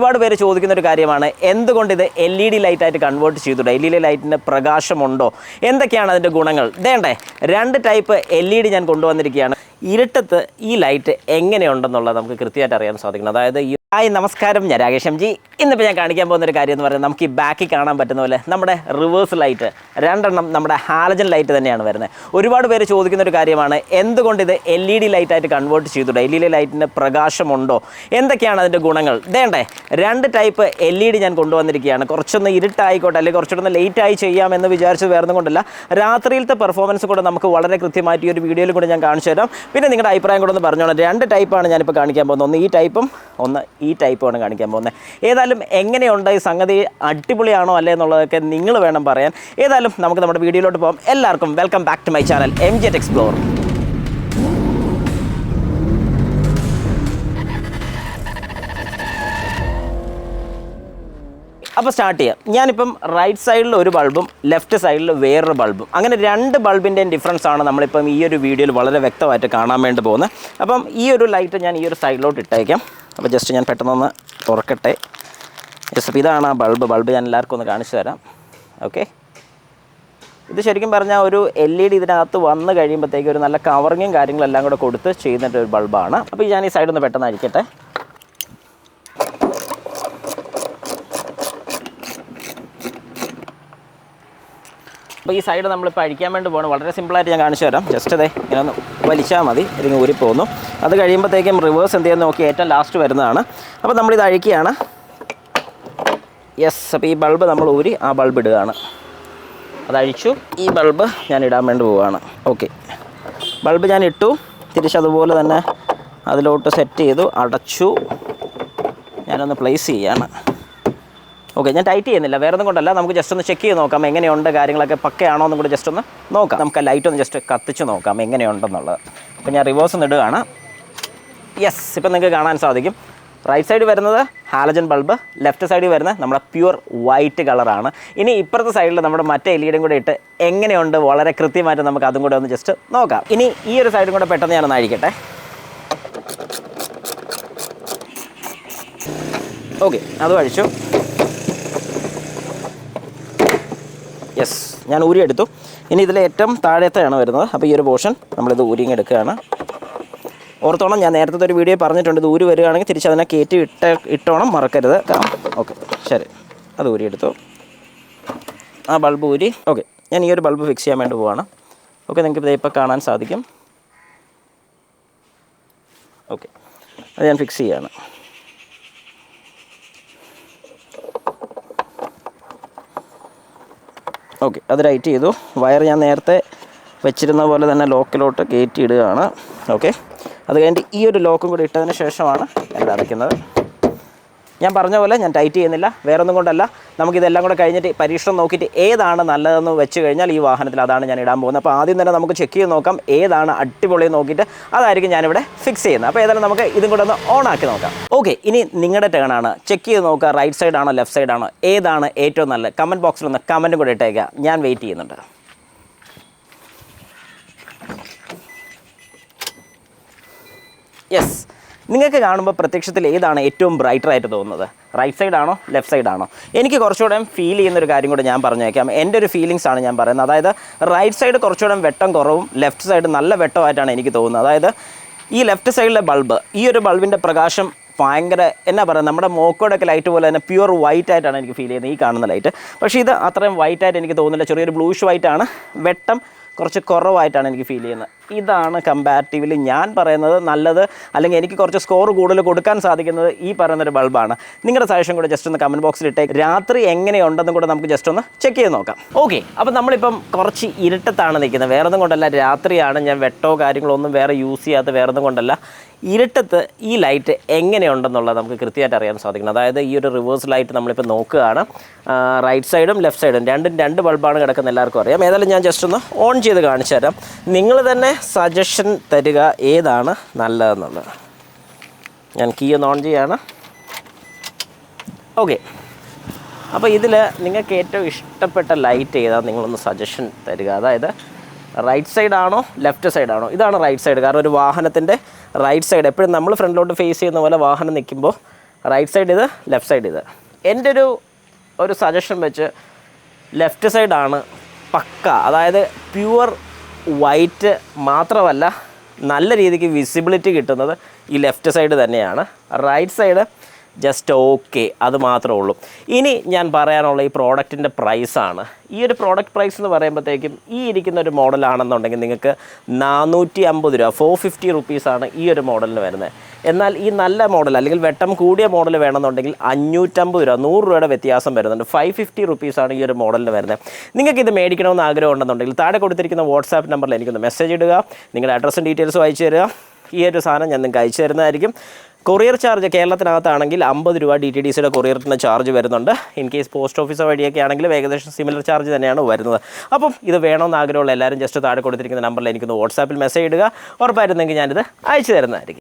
ഒരുപാട് പേര് ചോദിക്കുന്ന ഒരു കാര്യമാണ് എന്തുകൊണ്ട് ഇത് LED ലൈറ്റായിട്ട് കൺവേർട്ട് ചെയ്തുകൂടെ? LED ലൈറ്റിന് പ്രകാശമുണ്ടോ? എന്തൊക്കെയാണ് അതിൻ്റെ ഗുണങ്ങൾ? വേണ്ടേ 2 ടൈപ്പ് LED ഞാൻ കൊണ്ടുവന്നിരിക്കുകയാണ്. ഇരുട്ടത്ത് ഈ ലൈറ്റ് എങ്ങനെയുണ്ടെന്നുള്ളത് നമുക്ക് കൃത്യമായിട്ട് അറിയാൻ സാധിക്കണം. അതായത് ഹായ് നമസ്കാരം, ഞാൻ രാകേഷ് എം ജി. ഇന്നിപ്പോൾ ഞാൻ കാണിക്കാൻ പോകുന്നൊരു കാര്യം എന്ന് പറയുന്നത് നമുക്ക് ഈ ബാക്കിൽ കാണാൻ പറ്റുന്ന പോലെ നമ്മുടെ റിവേഴ്സ് ലൈറ്റ് 2 എണ്ണം നമ്മുടെ ഹാലജൻ ലൈറ്റ് തന്നെയാണ് വരുന്നത്. ഒരുപാട് പേര് ചോദിക്കുന്ന ഒരു കാര്യമാണ് എന്തുകൊണ്ട് ഇത് LED ലൈറ്റായിട്ട് കൺവേർട്ട് ചെയ്തുകൂടെ? LED ലൈറ്റിന് പ്രകാശമുണ്ടോ? എന്തൊക്കെയാണ് അതിൻ്റെ ഗുണങ്ങൾ? വേണ്ടേ 2 ടൈപ്പ് LED ഞാൻ കൊണ്ടുവന്നിരിക്കുകയാണ്. കുറച്ചൊന്ന് ഇരുട്ടായിക്കോട്ടെ, അല്ലെങ്കിൽ കുറച്ചുകൂടെ ലേറ്റായി ചെയ്യാമെന്ന് വിചാരിച്ചത് വേറെ കൊണ്ടല്ല, രാത്രിയിലത്തെ പെർഫോമൻസ് കൂടെ നമുക്ക് വളരെ കൃത്യമായിട്ട് ഈ ഒരു വീഡിയോയിൽ കൂടെ ഞാൻ കാണിച്ചു തരാം. പിന്നെ നിങ്ങളുടെ അഭിപ്രായം കൂടെ ഒന്ന് പറഞ്ഞോളാം. 2 ടൈപ്പാണ് ഞാനിപ്പോൾ കാണിക്കാൻ പോകുന്നത്. ഒന്ന് ഈ ടൈപ്പും ഒന്ന് ഈ ടൈപ്പാണ് കാണിക്കാൻ പോകുന്നത്. ഏതായാലും എങ്ങനെയുണ്ട് ഈ സംഗതി, അടിപൊളിയാണോ അല്ലേ എന്നുള്ളതൊക്കെ നിങ്ങൾ വേണം പറയാൻ. ഏതായാലും നമുക്ക് നമ്മുടെ വീഡിയോയിലോട്ട് പോകാം. എല്ലാവർക്കും welcome back to my channel MJ Explore. അപ്പോൾ സ്റ്റാർട്ട് ചെയ്യാം. ഞാനിപ്പം റൈറ്റ് സൈഡിൽ ഒരു ബൾബും ലെഫ്റ്റ് സൈഡിൽ വേറൊരു ബൾബും, അങ്ങനെ 2 ബൾബിൻ്റെയും ഡിഫറൻസ് ആണ് നമ്മളിപ്പം ഈ ഒരു വീഡിയോയിൽ വളരെ വ്യക്തമായിട്ട് കാണാൻ വേണ്ടി പോകുന്നത്. അപ്പം ഈ ഒരു ലൈറ്റ് ഞാൻ ഈ ഒരു സൈഡിലോട്ട് ഇട്ടേക്കാം. അപ്പോൾ ജസ്റ്റ് ഞാൻ പെട്ടെന്നൊന്ന് തുറക്കട്ടെ. ജസ്റ്റ് അപ്പോൾ ഇതാണ് ആ ബൾബ് ഞാൻ എല്ലാവർക്കും ഒന്ന് കാണിച്ചു തരാം. ഓക്കെ, ഇത് ശരിക്കും പറഞ്ഞാൽ ഒരു LED ഇതിനകത്ത് വന്ന് കഴിയുമ്പോഴത്തേക്ക് ഒരു നല്ല കവറിങ്ങും കാര്യങ്ങളെല്ലാം കൂടെ കൊടുത്ത് ചെയ്യുന്ന ഒരു ബൾബാണ്. അപ്പോൾ ഞാൻ ഈ സൈഡൊന്ന് പെട്ടെന്ന് അഴിക്കട്ടെ. അപ്പോൾ ഈ സൈഡ് നമ്മളിപ്പോൾ അഴിക്കാൻ വേണ്ടി പോകണം. വളരെ സിമ്പിളായിട്ട് ഞാൻ കാണിച്ചു തരാം. ജസ്റ്റ് അതെ ഇങ്ങനെ ഒന്ന് വലിച്ചാൽ മതി, ഇതിങ്ങനെ ഊരിപ്പോകുന്നു. അത് കഴിയുമ്പോഴത്തേക്കും റിവേഴ്സ് എന്ത് ചെയ്യാൻ നോക്കി ഏറ്റവും ലാസ്റ്റ് വരുന്നതാണ്. അപ്പോൾ നമ്മളിത് അഴിക്കുകയാണ്. യെസ്, അപ്പോൾ ഈ ബൾബ് നമ്മൾ ഊരി ആ ബൾബ് ഇടുകയാണ്. അതഴിച്ചു, ഈ ബൾബ് ഞാൻ ഇടാൻ വേണ്ടി പോവുകയാണ്. ഓക്കെ, ബൾബ് ഞാൻ ഇട്ടു, തിരിച്ചതുപോലെ തന്നെ അതിലോട്ട് സെറ്റ് ചെയ്തു, അടച്ചു. ഞാനൊന്ന് പ്ലേസ് ചെയ്യുകയാണ്. ഓക്കെ, ഞാൻ ടൈറ്റ് ചെയ്യുന്നില്ല, വേറെ ഒന്നും കൊണ്ടല്ല, നമുക്ക് ജസ്റ്റ് ഒന്ന് ചെക്ക് ചെയ്ത് നോക്കാം എങ്ങനെയുണ്ട്, കാര്യങ്ങളൊക്കെ പക്കയാണോ എന്നും കൂടി ജസ്റ്റ് ഒന്ന് നോക്കാം. നമുക്ക് ലൈറ്റ് ഒന്ന് ജസ്റ്റ് കത്തിച്ച് നോക്കാം എങ്ങനെയുണ്ടെന്നുള്ളത്. അപ്പോൾ ഞാൻ റിവേഴ്സ് ഒന്ന് ഇടുകയാണ്. യെസ്, ഇപ്പം നിങ്ങൾക്ക് കാണാൻ സാധിക്കും റൈറ്റ് സൈഡ് വരുന്നത് ഹാലജൻ ബൾബ്, ലെഫ്റ്റ് സൈഡിൽ വരുന്നത് നമ്മുടെ പ്യുവർ വൈറ്റ് കളറാണ്. ഇനി ഇപ്പുറത്തെ സൈഡിൽ നമ്മുടെ മറ്റേ LED കൂടെ ഇട്ട് എങ്ങനെയുണ്ട് വളരെ കൃത്യമായിട്ട് നമുക്ക് അതും കൂടെ ഒന്ന് ജസ്റ്റ് നോക്കാം. ഇനി ഈ ഒരു സൈഡും കൂടെ പെട്ടെന്ന് ഞാനൊന്ന് അഴിക്കട്ടെ. ഓക്കെ, അതും അഴിച്ചു. യെസ്, ഞാൻ ഊരിയെടുത്തു. ഇനി ഇതിൽ ഏറ്റവും താഴത്തെയാണ് വരുന്നത്. അപ്പോൾ ഈ ഒരു പോർഷൻ നമ്മളിത് ഊരിങ്ങെടുക്കുകയാണ്. ഓർത്തോണം, ഞാൻ നേരത്തെ ഒരു വീഡിയോ പറഞ്ഞിട്ടുണ്ട്, ഇത് ഊരി വരികയാണെങ്കിൽ തിരിച്ചതിനെ കയറ്റി ഇട്ടോണം, മറക്കരുത്. ഓക്കെ, ശരി, അത് ഊരിയെടുത്തു. ആ ബൾബ് ഊരി. ഓക്കെ, ഞാൻ ഈ ഒരു ബൾബ് ഫിക്സ് ചെയ്യാൻ വേണ്ടി പോവാണ്. ഓക്കെ, നിങ്ങൾക്ക് ഇപ്പോൾ കാണാൻ സാധിക്കും. ഓക്കെ, അത് ഞാൻ ഫിക്സ് ചെയ്യുകയാണ്. ഓക്കെ, അത് റൈറ്റ് ചെയ്തു. വയർ ഞാൻ നേരത്തെ വെച്ചിരുന്ന പോലെ തന്നെ ലോക്കിലോട്ട് കയറ്റി ഇടുകയാണ്. ഓക്കെ, അത് കഴിഞ്ഞിട്ട് ഈ ഒരു ലോക്കും കൂടി ഇട്ടതിന് ശേഷമാണ് ഞാൻ അടയ്ക്കുന്നത്. ഞാൻ പറഞ്ഞ പോലെ ഞാൻ ടൈറ്റ് ചെയ്യുന്നില്ല, വേറെ ഒന്നും കൊണ്ടല്ല, നമുക്കിതെല്ലാം കൂടെ കഴിഞ്ഞിട്ട് പരീക്ഷണം നോക്കിയിട്ട് ഏതാണ് നല്ലതെന്ന് വെച്ച് കഴിഞ്ഞാൽ ഈ വാഹനത്തിൽ അതാണ് ഞാൻ ഇടാൻ പോകുന്നത്. അപ്പോൾ ആദ്യം തന്നെ നമുക്ക് ചെക്ക് ചെയ്ത് നോക്കാം ഏതാണ് അടിപൊളി നോക്കിയിട്ട് അതായിരിക്കും ഞാനിവിടെ ഫിക്സ് ചെയ്യുന്നത്. അപ്പോൾ ഏതായാലും നമുക്ക് ഇതും കൂടെ ഒന്ന് ഓൺ ആക്കി നോക്കാം. ഓക്കെ, ഇനി നിങ്ങളുടെ ടേണാണ്. ചെക്ക് ചെയ്ത് നോക്കുക, റൈറ്റ് സൈഡാണോ ലെഫ്റ്റ് സൈഡാണോ, ഏതാണ് ഏറ്റവും നല്ലത്. കമൻറ്റ് ബോക്സിൽ ഒന്ന് കമൻറ്റും കൂടെ ഇട്ടേക്കുക, ഞാൻ വെയിറ്റ് ചെയ്യുന്നുണ്ട്. യെസ്, നിങ്ങൾക്ക് കാണുമ്പോൾ പ്രത്യക്ഷത്തിൽ ഏതാണ് ഏറ്റവും ബ്രൈറ്ററായിട്ട് തോന്നുന്നത്? റൈറ്റ് സൈഡാണോ ലെഫ്റ്റ് സൈഡാണോ? എനിക്ക് കുറച്ചുകൂടെ ഫീൽ ചെയ്യുന്നൊരു കാര്യം കൂടെ ഞാൻ പറഞ്ഞേക്കാം. എൻ്റെ ഒരു ഫീലിങ്സ് ആണ് ഞാൻ പറയുന്നത്. അതായത് റൈറ്റ് സൈഡ് കുറച്ചുകൂടെ വെട്ടം കുറവും, ലെഫ്റ്റ് സൈഡ് നല്ല വെട്ടമായിട്ടാണ് എനിക്ക് തോന്നുന്നത്. അതായത് ഈ ലെഫ്റ്റ് സൈഡിലെ ബൾബ്, ഈ ഒരു ബൾബിൻ്റെ പ്രകാശം ഭയങ്കര എന്നാ പറയുക, നമ്മുടെ മോക്കോടൊക്കെ ലൈറ്റ് പോലെ തന്നെ പ്യുവർ വൈറ്റ് ആയിട്ടാണ് എനിക്ക് ഫീൽ ചെയ്യുന്നത് ഈ കാണുന്ന ലൈറ്റ്. പക്ഷേ ഇത് അത്രയും വൈറ്റ് ആയിട്ട് എനിക്ക് തോന്നുന്നില്ല, ചെറിയൊരു ബ്ലൂഷ് വൈറ്റാണ്, വെട്ടം കുറച്ച് കുറവായിട്ടാണ് എനിക്ക് ഫീൽ ചെയ്യുന്നത്. ഇതാണ് കമ്പാരിറ്റീവ്ലി ഞാൻ പറയുന്നത് നല്ലത്, അല്ലെങ്കിൽ എനിക്ക് കുറച്ച് സ്കോർ കൂടുതൽ കൊടുക്കാൻ സാധിക്കുന്നത് ഈ പറയുന്നൊരു ബൾബാണ്. നിങ്ങളുടെ സജഷൻ കൂടെ ജസ്റ്റ് ഒന്ന് കമൻറ്റ് ബോക്സിൽ ഇട്ടേക്ക്. രാത്രി എങ്ങനെയുണ്ടെന്നും കൂടെ നമുക്ക് ജസ്റ്റ് ഒന്ന് ചെക്ക് ചെയ്ത് നോക്കാം. ഓക്കെ, അപ്പോൾ നമ്മളിപ്പം കുറച്ച് ഇരുട്ടത്താണ് നിൽക്കുന്നത്, വേറെ ഒന്നും കൊണ്ടല്ല, രാത്രിയാണ്. ഞാൻ വെട്ടോ കാര്യങ്ങളോ ഒന്നും വേറെ യൂസ് ചെയ്യാത്ത, വേറെ ഒന്നും കൊണ്ടല്ല, ഇരുട്ടത്ത് ഈ ലൈറ്റ് എങ്ങനെയുണ്ടെന്നുള്ളത് നമുക്ക് കൃത്യമായിട്ട് അറിയാൻ സാധിക്കണം. അതായത് ഈ ഒരു റിവേഴ്സ് ലൈറ്റ് നമ്മളിപ്പോൾ നോക്കുകയാണ്, റൈറ്റ് സൈഡും ലെഫ്റ്റ് സൈഡും രണ്ടും 2 ബൾബാണ് കിടക്കുന്നത്, എല്ലാവർക്കും അറിയാം. ഏതായാലും ഞാൻ ജസ്റ്റ് ഒന്ന് ഓൺ ചെയ്ത് കാണിച്ചു തരാം. നിങ്ങൾ തന്നെ സജഷൻ തരിക ഏതാണ് നല്ലതെന്നുള്ളത്. ഞാൻ കീ ഒന്ന് ഓൺ ചെയ്യാണ്. ഓക്കെ, അപ്പോൾ ഇതിൽ നിങ്ങൾക്ക് ഏറ്റവും ഇഷ്ടപ്പെട്ട ലൈറ്റ് ഏതാണ് നിങ്ങളൊന്ന് സജഷൻ തരിക. അതായത് റൈറ്റ് സൈഡാണോ ലെഫ്റ്റ് സൈഡാണോ? ഇതാണ് റൈറ്റ് സൈഡ്. കാരണം ഒരു വാഹനത്തിൻ്റെ റൈറ്റ് സൈഡ് എപ്പോഴും നമ്മൾ ഫ്രണ്ടിലോട്ട് ഫേസ് ചെയ്യുന്ന പോലെ വാഹനം നിൽക്കുമ്പോൾ റൈറ്റ് സൈഡ് ഇത്, ലെഫ്റ്റ് സൈഡ് ഇത്. എൻ്റെ ഒരു സജഷൻ വെച്ച് ലെഫ്റ്റ് സൈഡാണ് പക്ക. അതായത് പ്യുവർ വൈറ്റ് മാത്രമല്ല, നല്ല രീതിക്ക് വിസിബിലിറ്റി കിട്ടുന്നത് ഈ ലെഫ്റ്റ് സൈഡ് തന്നെയാണ്. റൈറ്റ് സൈഡ് ജസ്റ്റ് ഓക്കെ, അത് മാത്രമേ ഉള്ളൂ. ഇനി ഞാൻ പറയാനുള്ള ഈ പ്രോഡക്റ്റിൻ്റെ പ്രൈസാണ്. ഈ ഒരു പ്രോഡക്റ്റ് പ്രൈസ് എന്ന് പറയുമ്പോഴത്തേക്കും ഈ ഇരിക്കുന്ന ഒരു മോഡലാണെന്നുണ്ടെങ്കിൽ നിങ്ങൾക്ക് 450 രൂപ, 450 റുപ്പീസാണ് ഈ ഒരു മോഡലിന് വരുന്നത്. എന്നാൽ ഈ നല്ല മോഡൽ അല്ലെങ്കിൽ വെട്ടം കൂടിയ മോഡൽ വേണമെന്നുണ്ടെങ്കിൽ 550 രൂപ, 100 രൂപയുടെ വ്യത്യാസം വരുന്നുണ്ട്. 550 റുപ്പീസാണ് ഈ ഒരു മോഡലിന് വരുന്നത്. നിങ്ങൾക്ക് ഇത് മേടിക്കണമെന്ന് ആഗ്രഹം ഉണ്ടെന്നുണ്ടെങ്കിൽ താഴെ കൊടുത്തിരിക്കുന്ന വാട്സാപ്പ് നമ്പറിൽ എനിക്കൊന്ന് മെസ്സേജ് ഇടുക, നിങ്ങളുടെ അഡ്രസ്സും ഡീറ്റെയിൽസും അയച്ചു തരിക. ഈ ഒരു സാധനം ഞാൻ നിങ്ങൾക്ക് അയച്ചു തരുന്നതായിരിക്കും. കൊറിയർ ചാർജ് കേരളത്തിനകത്താണെങ്കിൽ 50 രൂപ DTDCയുടെ കൊറിയറിന് ചാർജ് വരുന്നുണ്ട്. ഇൻ കേസ് പോസ്റ്റ് ഓഫീസോ വഴിയൊക്കെ ആണെങ്കിൽ ഏകദേശം സിമിലർ ചാർജ് തന്നെയാണ് വരുന്നത്. അപ്പം ഇത് വേണമെന്ന് ആഗ്രഹമുള്ള എല്ലാവരും ജസ്റ്റ് താഴെ കൊടുത്തിരിക്കുന്ന നമ്പറിൽ എനിക്കൊന്ന് വാട്സാപ്പിൽ മെസ്സേജ് ഇടുക. ഉറപ്പായിരുന്നെങ്കിൽ ഞാനിത് അയച്ചു തരുന്നതായിരിക്കും.